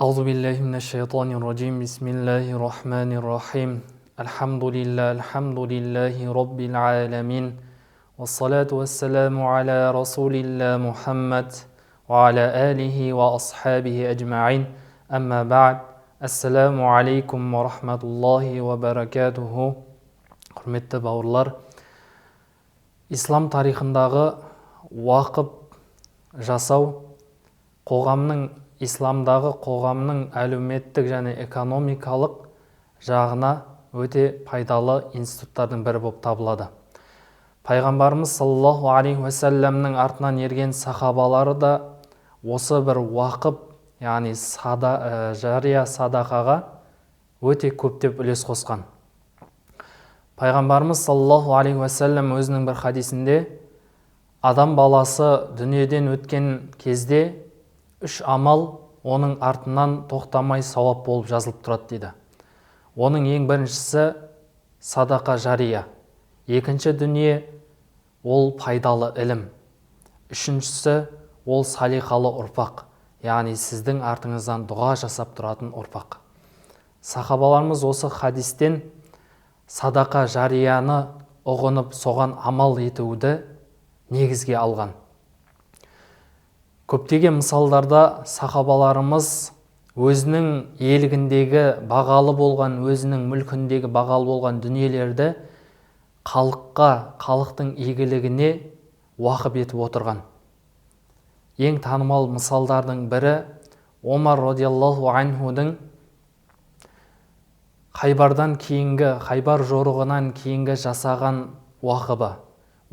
أعوذ بالله من الشيطان الرجيم بسم الله الرحمن الرحيم الحمد لله رب العالمين والصلاة والسلام على رسول الله محمد وعلى آله وأصحابه أجمعين أما بعد السلام عليكم ورحمة الله وبركاته. Құрметті бауырлар, ислам тарихындағы уақып жасау исламдағы қоғамның әлеуметтік және экономикалық жағына өте пайдалы институттардың бірі болып табылады. Пайғамбарымыз саллаллаху алейхи уассаламның артынан ерген сахабалары да осы бір уақып, яғни жария садақаға өте көптеп үлес қосқан. Пайғамбарымыз саллаллаху алейхи уассалам өзінің бір хадисінде адам баласы дүниеден өткен кезде 3 амал оның артынан тоқтамай сауап болып жазылып тұрады дейді. Оның ең біріншісі садақа жария, екінші дүние ол пайдалы ілім, үшіншісі ол салиқалы ұрпақ, яғни сіздің артыңыздан дұға жасап тұратын ұрпақ. Сахабаларымыз осы хадистен садақа жарияны ұғынып соған амал етуді негізге алған. Көптеген мысалдарда сахабаларымыз өзінің елігіндегі бағалы болған, өзінің мүлкіндегі бағалы болған дүниелерді халықтың игілігіне уақып етіп отырған. Ең танымал мысалдардың бірі Омар радиаллаху анхудың Хайбар жорығынан кейінгі жасаған уақыбы.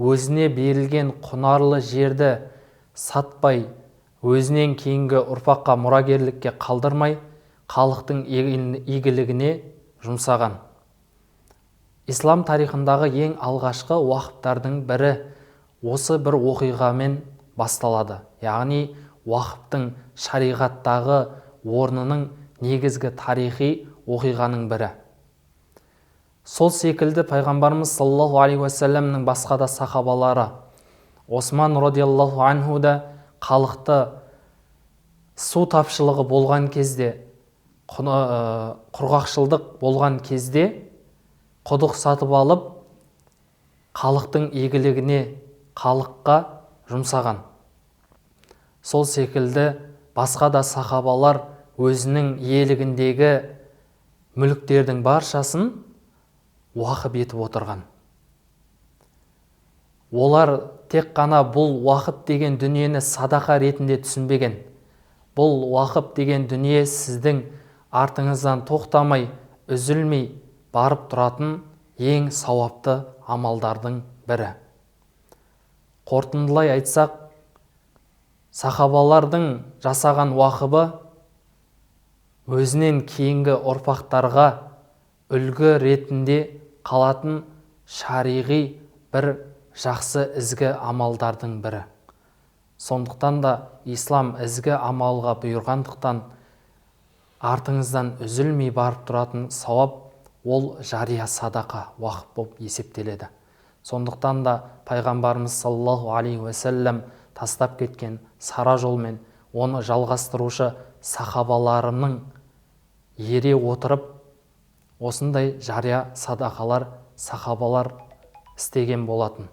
Өзіне берілген құнарлы жерді сатпай, өзінен кейінгі ұрпаққа мұрагерлікке қалдырмай, халықтың игілігіне жұмсаған. Ислам тарихындағы ең алғашқы уақыптардың бірі осы бір оқиғамен басталады. Яғни уақыптың шариғаттағы орнының негізгі тарихи оқиғаның бірі. Сол секілді пайғамбарымыз саллаллаху алейхи уассаламның басқа да сахабалары Осман радиаллаху анху да халықты су тапшылығы болған кезде, құрғақшылдық болған кезде құдық сатып алып, халықтың игілігіне, халыққа жұмсаған. Сол секілді басқа да сахабалар өзінің иелігіндегі мүліктердің баршасын уақып етіп отырған. Олар тек қана бұл уақып деген дүниені садақа ретінде түсінбеген. Бұл уақып деген дүние сіздің артыңыздан тоқтамай, үзілмей барып тұратын ең сауапты амалдардың бірі. Қорытындылай айтсақ, сахабалардың жасаған уақыбы өзінен кейінгі ұрпақтарға үлгі ретінде қалатын шариғи бір жақсы ізгі амалдардың бірі. Сондықтан да ислам ізгі амалға бұйырғандықтан артыңыздан үзілмей барып тұратын сауап ол жария садақа уақып болып есептеледі. Сондықтан да пайғамбарымыз саллаллаху алейхи уассалам тастап кеткен сара жолмен оны жалғастырушы сахабаларының ере отырып осындай жария садақалар сахабалар істеген болатын.